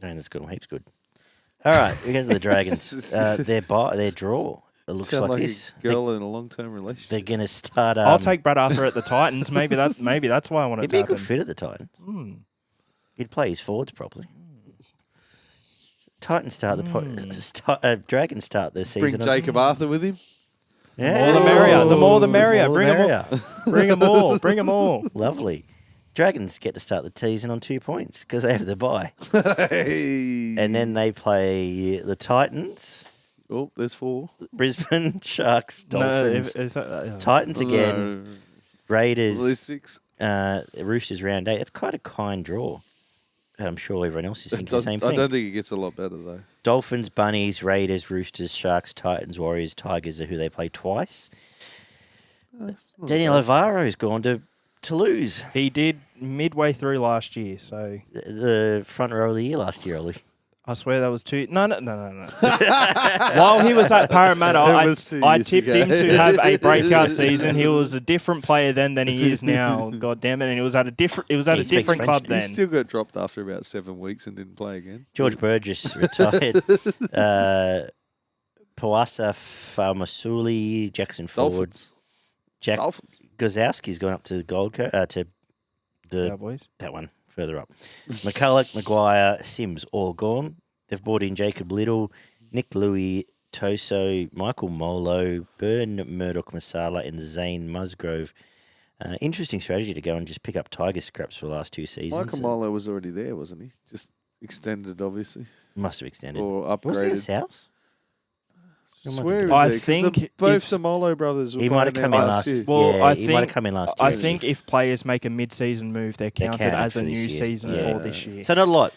No, that's good. Heaps good. All right, we go to the Dragons. Their draw. It looks Sound like this. a girl in a long-term relationship. They're going to start. I'll take Brad Arthur at the Titans. Maybe that's why I want He'd it be to a good happen. fit at the Titans. He'd play his forwards properly. Titans start Dragons start their season. Bring Jacob Arthur with him. Yeah. The more the merrier. The more the merrier. More the Bring them all. merrier. Bring them all. Bring them all. Lovely. Dragons get to start the season on 2 points because they have the bye. Hey. And then they play the Titans, Oh, there's 4. Brisbane, Sharks, Dolphins, No, Titans again, No. Raiders, There's 6. Roosters round 8. It's quite a kind draw. I'm sure everyone else is thinking the same thing. I don't think it gets a lot better, though. Dolphins, Bunnies, Raiders, Roosters, Sharks, Titans, Warriors, Tigers are who they play twice. Daniel Alvaro's gone to Toulouse. he did midway through last year, so The front row of the year last year, Ollie. I swear that was 2. No. While he was at Parramatta, I tipped him to have a breakout season. He was a different player then than he is now. God damn it! And it was at a different. It was at He a speaks different French. club He then. still got dropped after about 7 weeks and didn't play again. George Burgess retired. Poasa Falmasuli, Jackson Ford. Dolphins. Gozowski's gone up to the Gold Coast, to the Cowboys. that one further up. McCulloch, Maguire, Sims all gone. They've brought in Jacob Liddle, Nick Louis, Toso, Michael Molo, Byrne Murdoch Masala, and Zane Musgrove. Interesting strategy to go and just pick up Tiger scraps for the last 2 seasons. Michael Molo was already there, wasn't he? Just extended, obviously. Must have extended. Or Was he a upgraded. South? I swear he was I there, 'cause think both if- the Molo brothers were He might have playing come there in last. year. Well, yeah, I he might have think- come in last year. I think if players make a mid-season move, they're They're counted as for a this new year. season Yeah. for this year. So not a lot.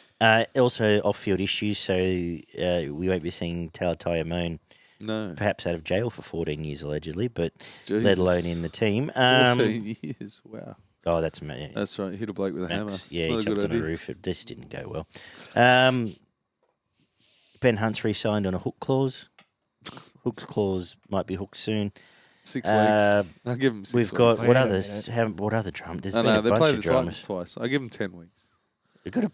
Also off-field issues, so we won't be seeing Talatai Amon No. perhaps out of jail for 14 years allegedly, but Jesus. let alone in the team. 14 years. Wow. Oh, that's me. That's right. Hit a bloke with a hammer. Yeah, Not he a jumped good on a idea. roof. It just didn't go well. Ben Hunt's re-signed on a hook clause. Hook's clause might be hooked soon. 6 Uh, weeks. I'll give them 6 We've weeks. got Wait what a other minute. what other drama? There's No, been no, a they bunch play of the dramas. Titans twice. I give them 10 weeks. We've got a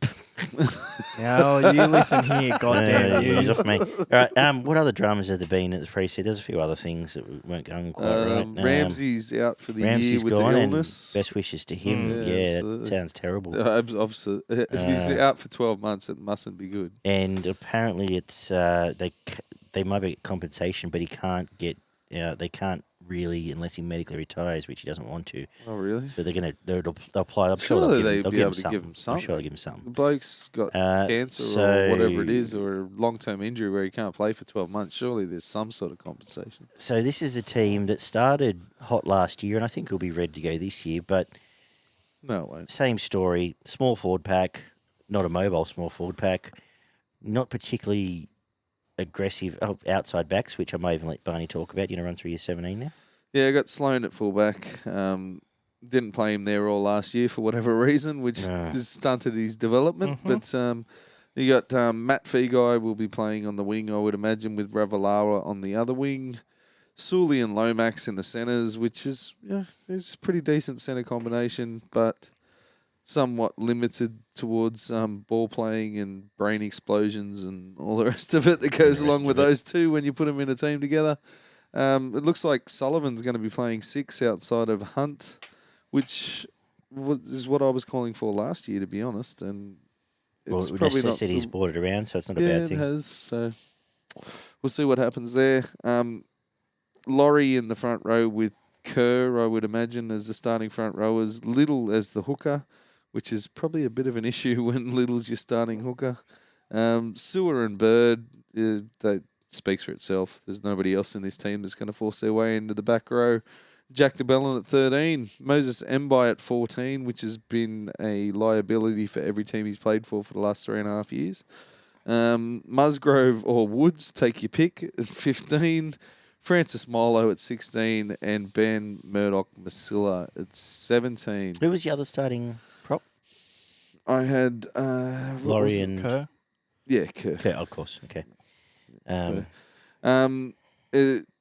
Now you listen here, goddamn you. He's off me. All right. What other dramas have there been at the pre-season? There's a few other things that weren't going quite right. Ramsey's out for the Ramsey's year with gone, the and illness. best wishes to him. Yeah, Yeah, that absolutely. sounds terrible. Obviously, if he's out for 12 months, it mustn't be good. And apparently, it's they might get compensation, but he can't get. They can't really unless he medically retires, which he doesn't want to. Oh, really? So they'll apply. I'm sure Surely they'll they'd be give able him to give him I'm something. sure they'll give him The something. bloke's got cancer or whatever it is, or a long-term injury where he can't play for 12 months. Surely there's some sort of compensation. So this is a team that started hot last year, and I think will be ready to go this year. But No, it won't. same story. Small forward pack, not a mobile small forward pack, not particularly aggressive outside backs, which I might even let Barney talk about. You know, run through your 17 now. Yeah, I got Sloan at fullback. Didn't play him there all last year for whatever reason, which has stunted his development. But you got Matt Feagai will be playing on the wing, I would imagine, with Ravalawa on the other wing. Sully and Lomax in the centres, which is it's a pretty decent centre combination, but somewhat limited towards ball playing and brain explosions and all the rest of it that goes along with those two when you put them in a team together. It looks like Sullivan's going to be playing 6 outside of Hunt, which is what I was calling for last year, to be honest. And it's probably not. Necessity's brought it around, so it's not a bad thing. It has. So we'll see what happens there. Laurie in the front row with Kerr, I would imagine, as the starting front rowers. Liddle as the hooker, which is probably a bit of an issue when Little's your starting hooker. Sewer and Bird, that speaks for itself. There's nobody else in this team that's going to force their way into the back row. Jack DeBellin at 13. Moses Mbai at 14, which has been a liability for every team he's played for the last 3.5 years. Musgrove or Woods, take your pick, at 15. Francis Milo at 16. And Ben Murdoch Masilla at 17. Who was the other starting prop? I had... Laurie and... Kerr. Yeah, Kerr. Okay, of course. Okay.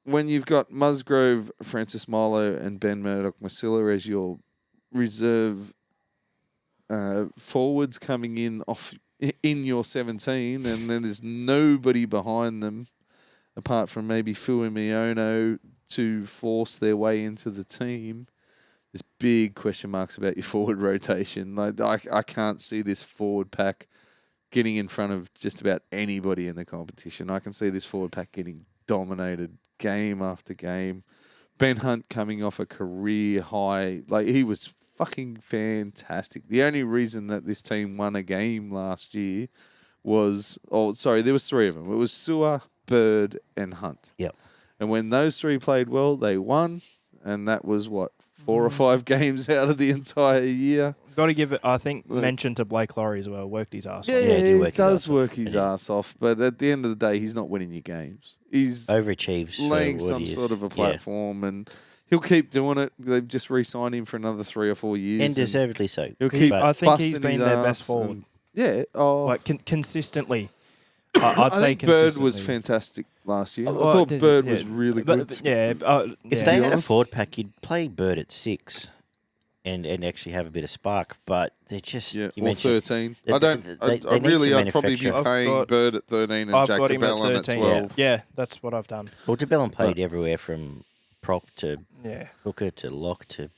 When you've got Musgrove, Francis Milo, and Ben Murdoch Masilla as your reserve forwards coming in off in your 17, and then there's nobody behind them apart from maybe Fuimiono to force their way into the team. There's big question marks about your forward rotation. Like I can't see this forward pack getting in front of just about anybody in the competition. I can see this forward pack getting dominated game after game. Ben Hunt coming off a career high. Like, he was fucking fantastic. The only reason that this team won a game last year was... there was three of them. It was Sewer, Bird, and Hunt. Yep. And when those three played well, they won. And that was, 4 or 5 games out of the entire year. Got to give it, I think, mention to Blake Laurie as well. Worked his ass off. Yeah, he does work his ass off. But at the end of the day, he's not winning your games. He's overachieves, laying some sort of a platform, and he'll keep doing it. They've just re-signed him for another 3 or 4 years. And deservedly so. He'll keep I think he's busting been his their ass best forward. Like consistently. I say think Bird was fantastic last year. I thought Bird was really good. If they had a forward pack, you'd play Bird at 6 and actually have a bit of spark. But they're just or 13. I'd probably be paying Bird at 13 and Jack DeBellin at 12. Yeah, that's what I've done. Well, DeBellin played everywhere from prop to hooker to lock to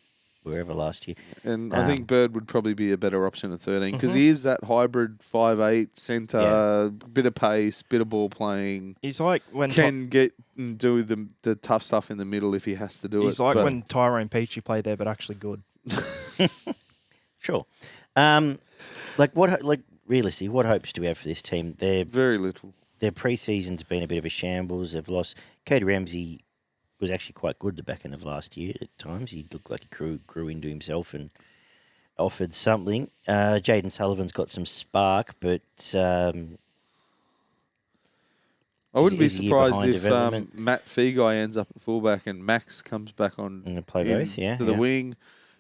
wherever last year. And I think Bird would probably be a better option at 13 because he is that hybrid 5'8", centre, bit of pace, bit of ball playing. He's like when... Can get and do the tough stuff in the middle if he has to do it. He's like when Tyrone Peachey played there, but actually good. Sure. Realistically, what hopes do we have for this team? They're very little. Their pre-season's been a bit of a shambles. They've lost... Cody Ramsey was actually quite good the back end of last year at times. He looked like he grew into himself and offered something. Jaden Sullivan's got some spark, but... I wouldn't be surprised if Matt Feagai ends up at fullback and Max comes back on to the wing,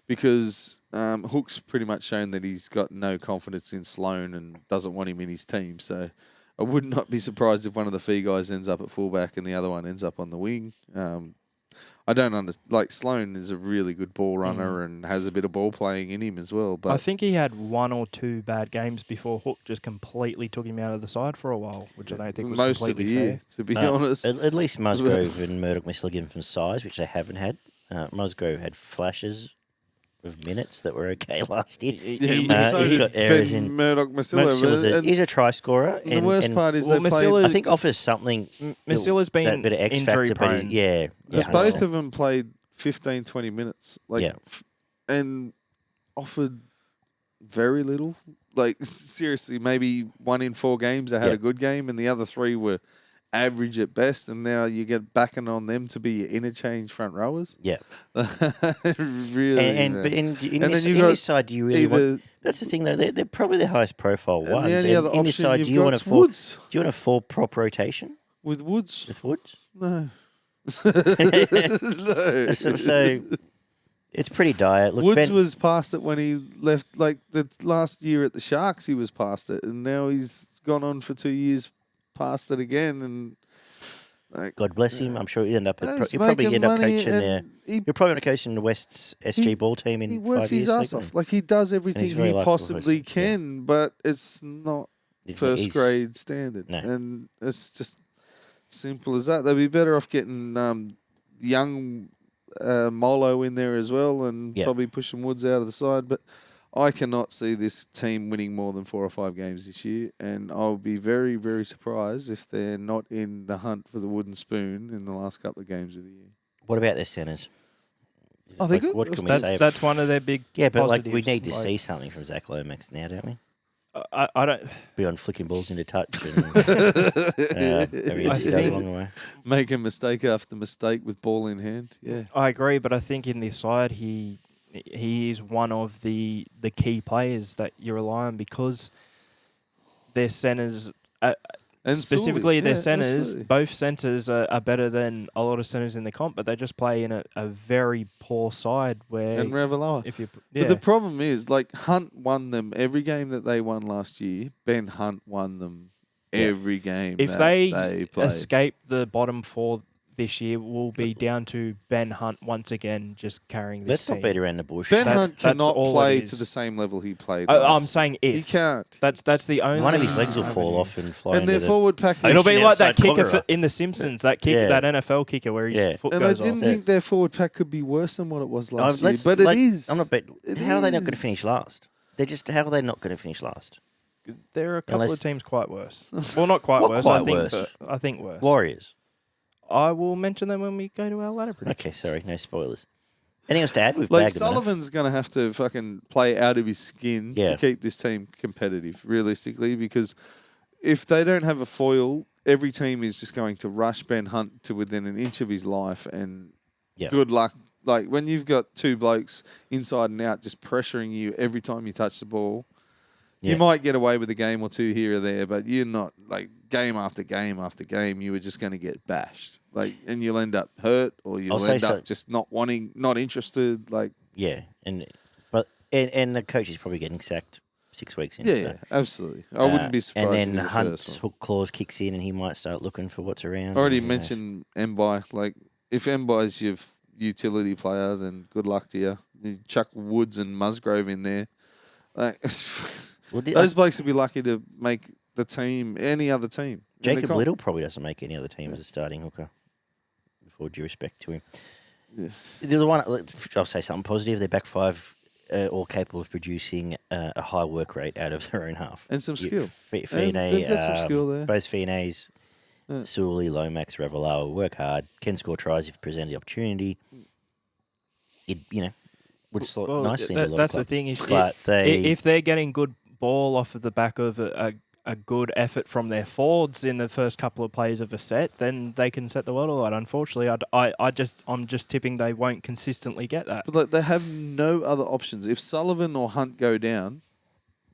because Hook's pretty much shown that he's got no confidence in Sloan and doesn't want him in his team. So I would not be surprised if one of the Feagais ends up at fullback and the other one ends up on the wing. I don't understand. Like, Sloan is a really good ball runner and has a bit of ball playing in him as well. But I think he had 1 or 2 bad games before Hook just completely took him out of the side for a while, which I don't think was most completely of the year, fair. to be honest. At least Musgrove and Murdoch may still give him some size, which they haven't had. Musgrove had flashes of minutes that were okay last year. He's got errors in Murdoch Masilla. He's a try scorer. And the worst part is they play. I think offers something. Masilla's been that bit of X injury factor, prone. But both of them played 15, 20 minutes, and offered very little. Like, seriously, maybe 1 in 4 games they had a good game, and the other 3 were average at best, and now you get backing on them to be interchange front rowers. Yeah. Really. In this side, do you really want... That's the thing, though. They're probably the highest profile ones. The only other in this side, option you've got is Woods. Do you want a 4 prop rotation? With Woods? With Woods? No. So it's pretty dire. Look, Woods was past it when he left. Like, the last year at the Sharks, he was past it, and now he's gone on for 2 years past it again. And God bless him. I'm sure he'll end up. He'll probably end up coaching there. He'll probably end up coaching the West's SG ball team in 5 years. He works his ass off. Like, he does everything he possibly can, but it's not first grade standard, and it's just simple as that. They'd be better off getting young Molo in there as well, and probably pushing Woods out of the side. But I cannot see this team winning more than 4 or 5 games this year, and I'll be very, very surprised if they're not in the hunt for the wooden spoon in the last couple of games of the year. What about their centres? I think what can we say? That's one of their big but we need to see something from Zach Lomax now, don't we? I don't be on flicking balls into touch and along the way. Make a mistake after mistake with ball in hand. Yeah, I agree, but I think in this side he is one of the key players that you rely on, because their centres, and specifically their centres, both centres are better than a lot of centres in the comp, but they just play in a very poor side where... And Ravaloa. But the problem is, like, Hunt won them every game that they won last year. Ben Hunt won them every game if they played. Escape the bottom 4 this year will be down to Ben Hunt once again, just carrying this Let's team. not beat around the bush. Ben That- Hunt that's cannot all it play is. to the same level he played. I'm last saying year. if. He can't. That's the only. One of his legs will fall avenue. off and fly And into their the... forward pack. It'll be An like that outside kicker Cogra. in The Simpsons, that kick, Yeah. that NFL kicker where his Yeah. foot And I goes didn't off. think their forward pack could be worse than what it was last year, Let's- but like, it is. I'm not bet. It How are they not going to is. finish last? How are they not going to finish last? There are a couple Unless- of teams quite worse. Well, not quite What worse. quite I think, worse? I think worse. Warriors. I will mention them when we go to our ladder prediction. Okay, sorry, no spoilers. Anything else to add? We've Like bagged them enough. Sullivan's going to have to fucking play out of his skin Yeah. to keep this team competitive, realistically, because if they don't have a foil, every team is just going to rush Ben Hunt to within an inch of his life, and Yeah. good luck. Like when you've got two blokes inside and out just pressuring you every time you touch the ball, Yeah. you might get away with a game or two here or there, but you're not like game after game after game. You were just going to get bashed, like, and you'll end up hurt or you'll say end so. up just not wanting, not interested. Like, Yeah, and the coach is probably getting sacked 6 weeks in. yeah, so. yeah, absolutely. I wouldn't be surprised. And if then he's the Hunt's first one. hook clause kicks in, and he might start looking for what's around. I already Who knows? mentioned Mbai. Like, if Mbai's your utility player, then good luck to you. You chuck Woods and Musgrove in there. Like, Well, those blokes would be lucky to make the team, any other team. Jacob Liddle probably doesn't make any other team as a starting hooker. With all due respect to him, the other one, I'll say something positive. Their back five all capable of producing a high work rate out of their own half And some skill. Fiene, they've got some skill there. Both Fienes, Yeah. Sully, Lomax, Revelar work hard. Can score tries if presented the opportunity. It would slot Well, nicely into a lot that's of the clubs. thing. But If they're getting good ball off of the back of a good effort from their forwards in the first couple of plays of a set, then they can set the world alight. Unfortunately, I'm just tipping they won't consistently get that. But like, they have no other options. If Sullivan or Hunt go down,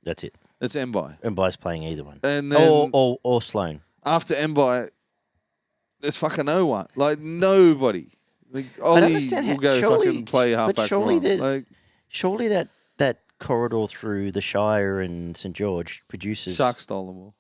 that's it. it's Mbai. And By's playing either one. And then Or Sloan. after Mbai, there's fucking no one. Like, nobody. Like, I don't Ollie understand will how. go Surely, fucking play halfback. but surely run. there's like, surely that corridor through the Shire and St George produces. Shark stole them all.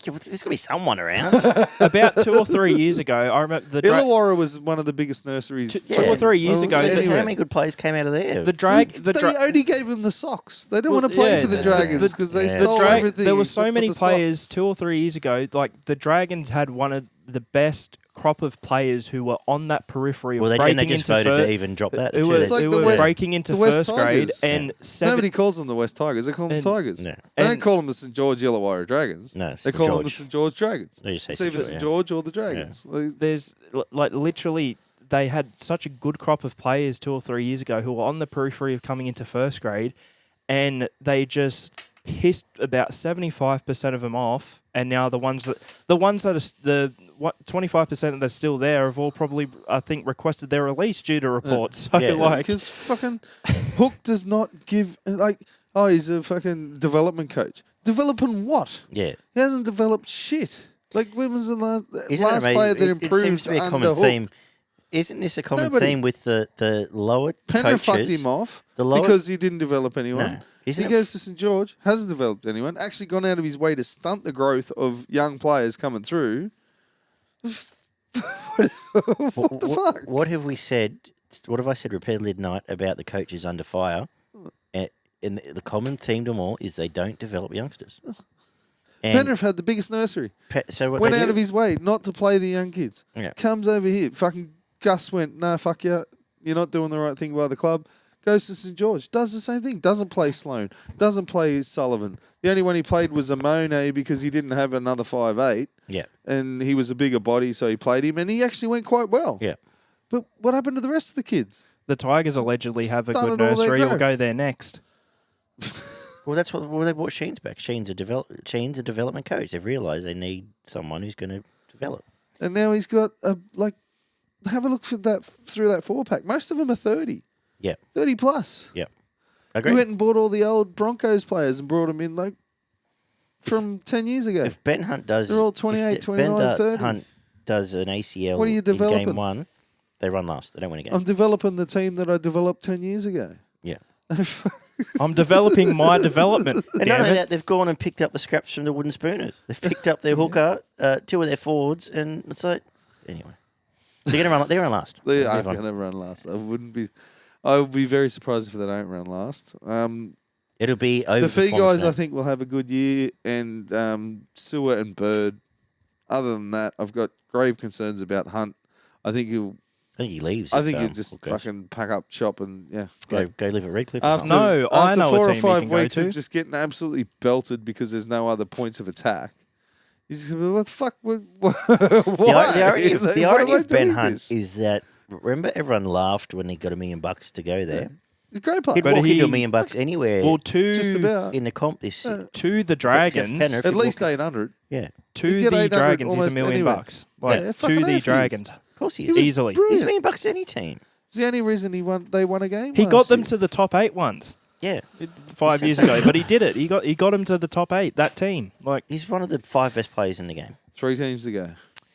Yeah, well, there's got to be someone around. About 2 or 3 years ago, I remember the Illawarra was one of the biggest nurseries. 2 or 3 years ago. But anyway. How many good players came out of there? The drag. They only gave them the socks. They don't want to play yeah, for the the- Dragons because they the stole Drag- everything. there were except so for many the players socks. 2 or 3 years ago. Like the Dragons had one of the best crop of players who were on that periphery of well, breaking they just into voted to even drop that. Who too. was, It's like who the were West- breaking into the West first grade Tigers. and Nobody calls them the West Tigers. They call them And- Tigers. No. They don't And- call them the St George Illawarra Dragons. No, They St. call them the George. St George Dragons. They just say It's St. either George, St yeah. George or the Dragons. Like, there's like literally they had such a good crop of players 2 or 3 years ago who were on the periphery of coming into first grade, and they just pissed about 75% of them off, and now the ones that are 25% that are still there have all probably, I think, requested their release due to reports. So Yeah. like, because fucking Hook does not give he's a fucking development coach. Developing what? Yeah. He hasn't developed shit. Like, when was the last Isn't it amazing? player that It improved seems to be a under common Hook? theme. Isn't this a common Nobody. theme with the lower Penrith fucked coaches? him off The lower- because he didn't develop anyone. No. Isn't He it goes to St George, hasn't developed anyone, actually gone out of his way to stunt the growth of young players coming through. What the fuck? What have we said? What have I said repeatedly tonight about the coaches under fire? And the common theme to them all is they don't develop youngsters. And Penrith had the biggest nursery. so what Went they out do- of his way not to play the young kids. Yeah. Comes over here. Fucking Gus went, nah, fuck you. You're not doing the right thing by the club. Goes to St George. Does the same thing. Doesn't play Sloan. Doesn't play Sullivan. The only one he played was Amone because he didn't have another 5'8". Yeah. And he was a bigger body, so he played him. And he actually went quite well. Yeah. But what happened to the rest of the kids? the Tigers allegedly have a Stunted good all their nursery. We'll growth. go there next. Well, that's what they brought Sheen's back. Sheen's a development coach. They've realised they need someone who's going to develop. And now he's got have a look through that 4-pack. Most of them are 30. Yeah. 30 plus. Yeah. He Agree. went and bought all the old Broncos players and brought them in from 10 years ago. If Ben Hunt does, They're all if 28, Ben 29, 30. Hunt does an ACL What are you in developing? game one, they run last. They don't win a game. I'm developing the team that I developed 10 years ago. Yeah. I'm developing my development. And not Damn only it. that, they've gone and picked up the scraps from the wooden spooners. They've picked up their hooker, 2 of their forwards, and it's like, anyway. They're going to run last. They Move are on. going to run last. I would be very surprised if they don't run last. It'll be over The Fee performance guys, now. I think, will have a good year, and Sewer and Bird. Other than that, I've got grave concerns about Hunt. I think he'll he leaves. I think if, he'll just Hook goes. fucking pack up shop and go live at Redcliffe. After, No, I after know a 4 or team he 5 can go weeks to. of just getting absolutely belted because there's no other points of attack. He's just, what the fuck? Why? The irony of Ben doing Hunt this? is that, remember, everyone laughed when he got $1 million to go there. He's a great player. He'd But walk he- into $1 million anywhere Well, Just about. in the comp this to the Jeff Dragons, Penrith At would least walk- 800. Yeah, to He'd get the 800 Dragons, he's almost $1 million. anywhere. Like, Yeah, to fucking the oath he is. Dragons. of course he He is. was Easily. brilliant. He's $1 million to any team. It's the only reason they won a game. He last got them year. to the top 8 once. Yeah, 5 years ago, but he did it. He got him to the top 8. That team, like he's one of the 5 best players in the game. 3 teams to go.